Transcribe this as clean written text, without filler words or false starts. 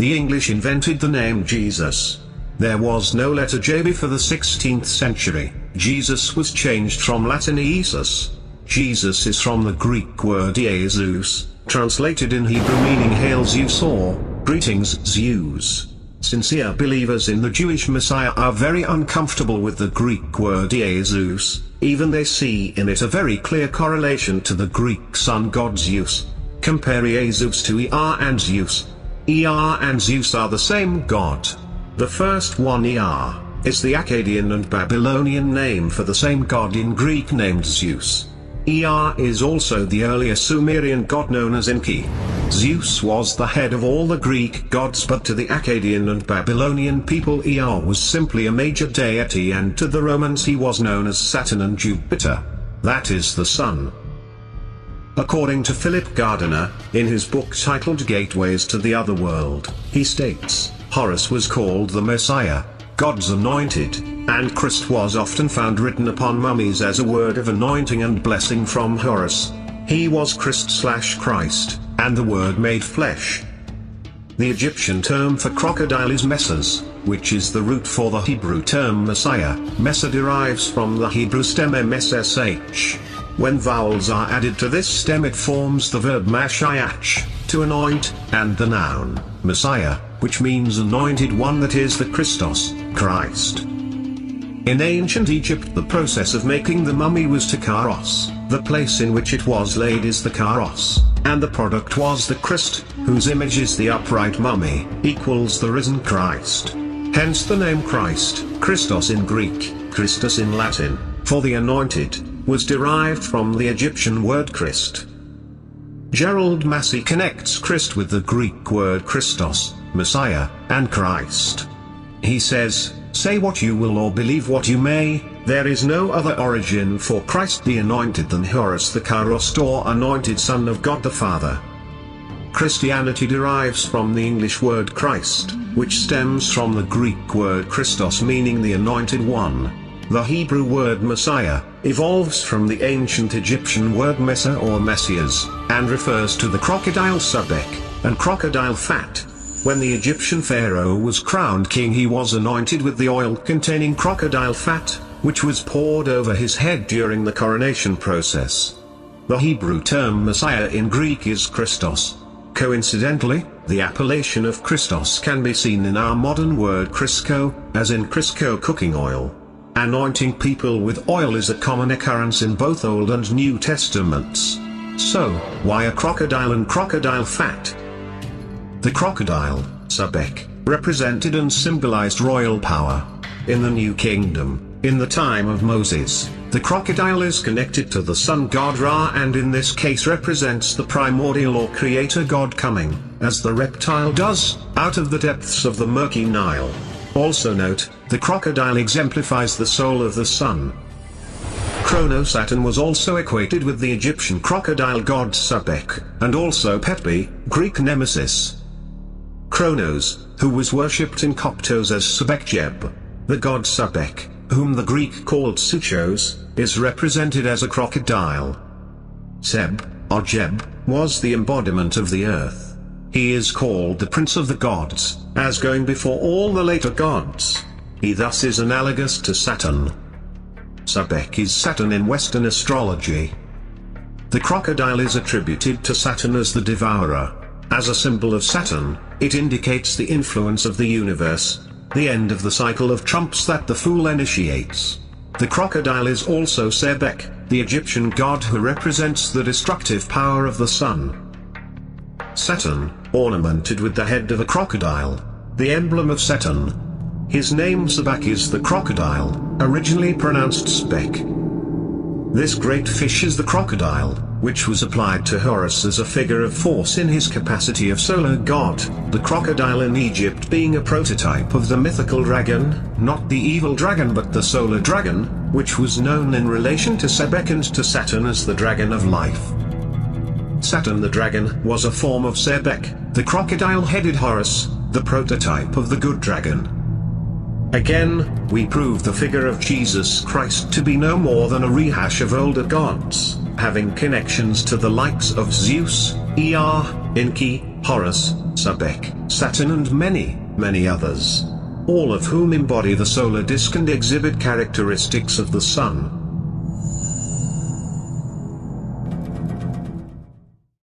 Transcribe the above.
the English invented the name Jesus. There was no letter J before the 16th century. Jesus was changed from Latin Jesus. Jesus is from the Greek word Jesus, translated in Hebrew meaning Hail Zeus or Greetings Zeus. Sincere believers in the Jewish Messiah are very uncomfortable with the Greek word Jesus, even they see in it a very clear correlation to the Greek sun god Zeus. Compare Jesus to Er and Zeus. Er and Zeus are the same god. The first one, Er, is the Akkadian and Babylonian name for the same god in Greek named Zeus. Er is also the earlier Sumerian god known as Enki. Zeus was the head of all the Greek gods, but to the Akkadian and Babylonian people Er was simply a major deity, and to the Romans he was known as Saturn and Jupiter. That is the sun. According to Philip Gardiner, in his book titled Gateways to the Other World, he states, Horus was called the Messiah, God's anointed, and Christ was often found written upon mummies as a word of anointing and blessing from Horus. He was Christ/Christ, and the word made flesh. The Egyptian term for crocodile is Messes, which is the root for the Hebrew term Messiah. Messa derives from the Hebrew stem MSSH. When vowels are added to this stem it forms the verb mashiach, to anoint, and the noun, Messiah, which means anointed one, that is the Christos, Christ. In ancient Egypt the process of making the mummy was to karos, the place in which it was laid is the karos, and the product was the Christ, whose image is the upright mummy, equals the risen Christ. Hence the name Christ, Christos in Greek, Christus in Latin, for the anointed, was derived from the Egyptian word Christ. Gerald Massey connects Christ with the Greek word Christos, Messiah, and Christ. He says, say what you will or believe what you may, there is no other origin for Christ the anointed than Horus the Karost or anointed Son of God the Father. Christianity derives from the English word Christ, which stems from the Greek word Christos meaning the anointed one. The Hebrew word Messiah evolves from the ancient Egyptian word Messa or Messias, and refers to the crocodile Sebek, and crocodile fat. When the Egyptian pharaoh was crowned king he was anointed with the oil containing crocodile fat, which was poured over his head during the coronation process. The Hebrew term Messiah in Greek is Christos. Coincidentally, the appellation of Christos can be seen in our modern word Crisco, as in Crisco cooking oil. Anointing people with oil is a common occurrence in both Old and New Testaments. So, why a crocodile and crocodile fat? The crocodile, Sebek, represented and symbolized royal power. In the New Kingdom, in the time of Moses, the crocodile is connected to the sun god Ra and in this case represents the primordial or creator god coming, as the reptile does, out of the depths of the murky Nile. Also note, the crocodile exemplifies the soul of the sun. Saturn was also equated with the Egyptian crocodile god Sebek, and also Petbi, Greek nemesis. Kronos, who was worshipped in Coptos as Sebekjeb. The god Sebek, whom the Greek called Suchos, is represented as a crocodile. Seb, or Jeb, was the embodiment of the earth. He is called the Prince of the Gods, as going before all the later gods. He thus is analogous to Saturn. Sebek is Saturn in Western astrology. The crocodile is attributed to Saturn as the devourer. As a symbol of Saturn, it indicates the influence of the universe, the end of the cycle of trumps that the fool initiates. The crocodile is also Sebek, the Egyptian god who represents the destructive power of the sun. Saturn, ornamented with the head of a crocodile, the emblem of Saturn. His name Sebek is the crocodile, originally pronounced Spek. This great fish is the crocodile, which was applied to Horus as a figure of force in his capacity of solar god, the crocodile in Egypt being a prototype of the mythical dragon, not the evil dragon but the solar dragon, which was known in relation to Sebek and to Saturn as the dragon of life. Saturn the dragon was a form of Sebek, the crocodile-headed Horus, the prototype of the good dragon. Again, we prove the figure of Jesus Christ to be no more than a rehash of older gods, having connections to the likes of Zeus, Er, Enki, Horus, Sebek, Saturn and many, many others. All of whom embody the solar disk and exhibit characteristics of the Sun.